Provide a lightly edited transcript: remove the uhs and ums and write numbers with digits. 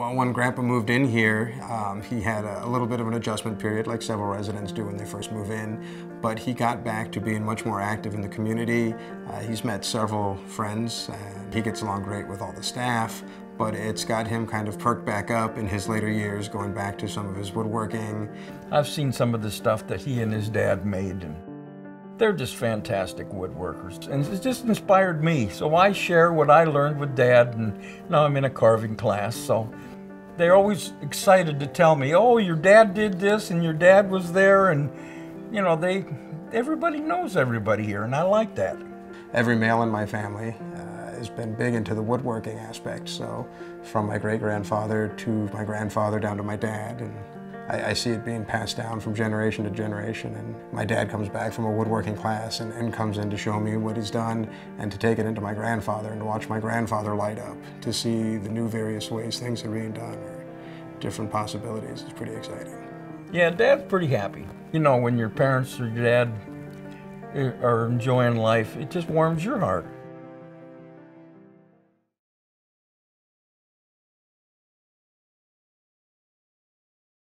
Well, when Grandpa moved in here, he had a little bit of an adjustment period, like several residents do when they first move in, but he got back to being much more active in the community. He's met several friends, and he gets along great with all the staff, but it's got him kind of perked back up in his later years, going back to some of his woodworking. I've seen some of the stuff that he and his dad made, and they're just fantastic woodworkers, and it's just inspired me. So I share what I learned with Dad, and now I'm in a carving class, so they're always excited to tell me, oh, your dad did this, and your dad was there, and you know, everybody knows everybody here, and I like that. Every male in my family has been big into the woodworking aspect, so from my great-grandfather to my grandfather down to my dad, and I see it being passed down from generation to generation. And my dad comes back from a woodworking class and comes in to show me what he's done, and to take it into my grandfather and to watch my grandfather light up, to see the new various ways things are being done or different possibilities is pretty exciting. Yeah, Dad's pretty happy. You know, when your parents or your dad are enjoying life, it just warms your heart.